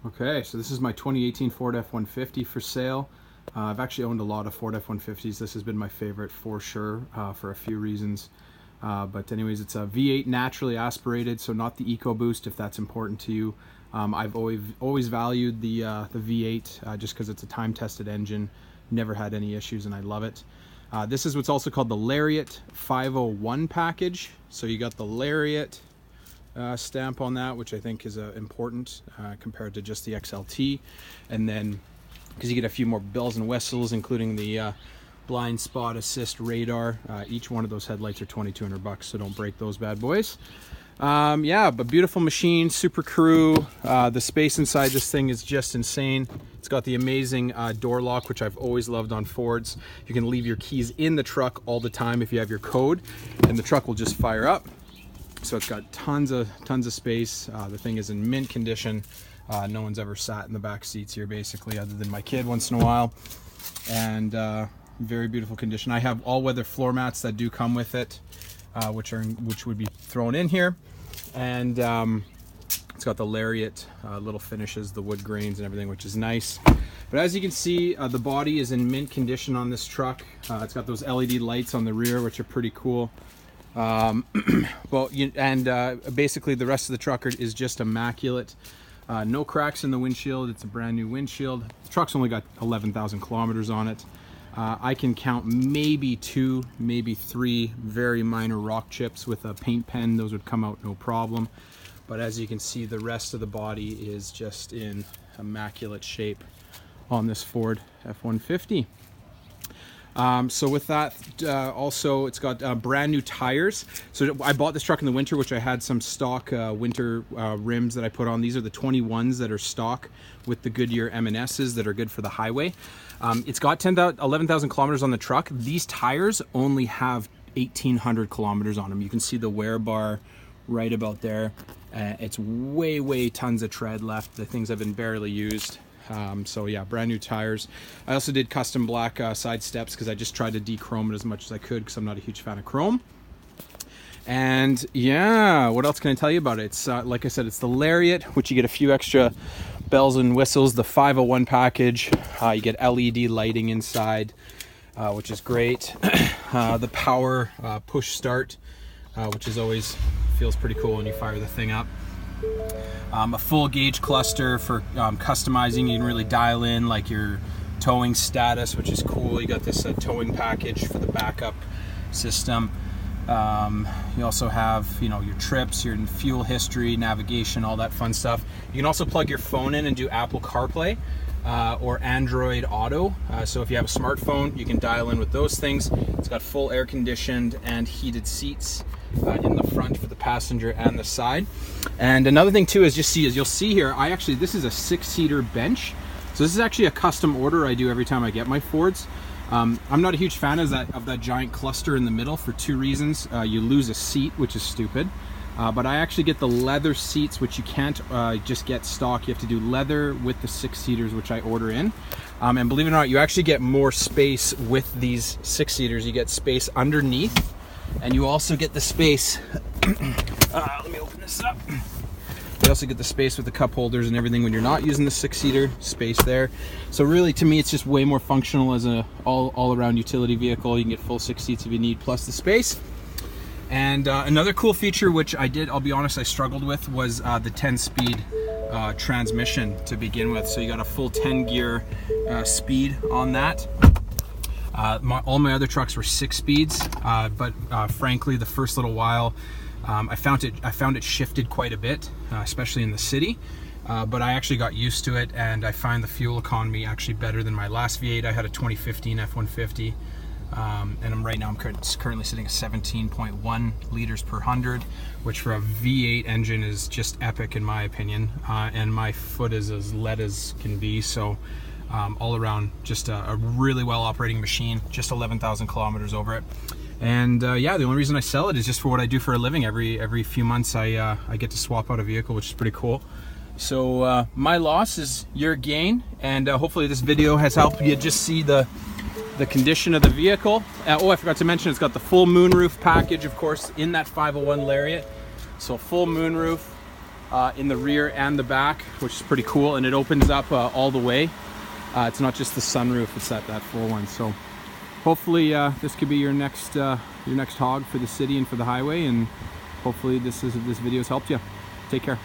Okay, so this is my 2018 Ford F-150 for sale. I've actually owned a lot of Ford F-150s. This has been my favorite for sure, for a few reasons. But anyways, it's a V8 naturally aspirated, so not the EcoBoost if that's important to you. I've always valued the V8 just because it's a time-tested engine. Never had any issues and I love it. This is what's also called the Lariat 501 package. So you got the Lariat stamp on that, which I think is important compared to just the XLT, and then because you get a few more bells and whistles, including the blind spot assist radar. Each one of those headlights are $2,200, so don't break those bad boys. Yeah, but beautiful machine, super crew. The space inside this thing is just insane. It's got the amazing door lock, which I've always loved on Fords. You can leave your keys in the truck all the time if you have your code, and the truck will just fire up. So it's got tons of space. The thing is in mint condition. No one's ever sat in the back seats here, basically, other than my kid once in a while. And very beautiful condition. I have all-weather floor mats that do come with it, which would be thrown in here. And it's got the Lariat little finishes, the wood grains and everything, which is nice. But as you can see, the body is in mint condition on this truck. It's got those LED lights on the rear, which are pretty cool. Basically the rest of the truck is just immaculate. No cracks in the windshield. It's a brand new windshield. The truck's only got 11,000 kilometers on it. I can count maybe 2, maybe 3 very minor rock chips with a paint pen. Those would come out no problem. But as you can see, the rest of the body is just in immaculate shape on this Ford F-150. So with that, also it's got brand new tires. So I bought this truck in the winter, which I had some stock winter rims that I put on. These are the 21s that are stock with the Goodyear M+S's that are good for the highway. It's got 11,000 kilometers on the truck. These tires only have 1,800 kilometers on them. You can see the wear bar right about there. It's way tons of tread left. The things have been barely used. So yeah, brand new tires. I also did custom black side steps because I just tried to de-chrome it as much as I could because I'm not a huge fan of chrome. And yeah, what else can I tell you about it? It's like I said, it's the Lariat, which you get a few extra bells and whistles. The 501 package, you get LED lighting inside, which is great. The power push start, which is always feels pretty cool when you fire the thing up. A full gauge cluster for customizing. You can really dial in like your towing status, which is cool. You got this towing package for the backup system. You also have, you know, your trips, your fuel history, navigation, all that fun stuff. You can also plug your phone in and do Apple CarPlay or Android Auto. So if you have a smartphone, you can dial in with those things. It's got full air conditioned and heated seats in the front for the passenger and the side. And another thing too is you'll see here, this is a 6-seater bench. So this is actually a custom order I do every time I get my Fords. I'm not a huge fan of that giant cluster in the middle for 2 reasons. You lose a seat, which is stupid. But I actually get the leather seats, which you can't just get stock. You have to do leather with the 6-seaters, which I order in. And believe it or not, you actually get more space with these 6-seaters. You get space underneath, and you also get the space. Let me open this up. You also get the space with the cup holders and everything when you're not using the 6-seater space there. So really, to me, it's just way more functional as a all-around utility vehicle. You can get full 6 seats if you need, plus the space. And another cool feature, which I'll be honest, I struggled with, was the 10-speed transmission to begin with. So you got a full 10-gear speed on that. All my other trucks were 6 speeds, but frankly, the first little while, I found it shifted quite a bit, especially in the city. But I actually got used to it, and I find the fuel economy actually better than my last V8. I had a 2015 F-150, and right now I'm currently sitting at 17.1 liters per 100, which for a V8 engine is just epic in my opinion. And my foot is as lead as can be, so all around just a really well operating machine, just 11,000 kilometers over it. And yeah, the only reason I sell it is just for what I do for a living. Every few months I get to swap out a vehicle, which is pretty cool. So my loss is your gain, and hopefully this video has helped you just see the condition of the vehicle. Oh, I forgot to mention, it's got the full moonroof package, of course, in that 501 Lariat. So full moonroof, in the rear and the back, which is pretty cool, and it opens up all the way. It's not just the sunroof, it's that full one. So hopefully this could be your next hog for the city and for the highway, and hopefully this video has helped you. Take care.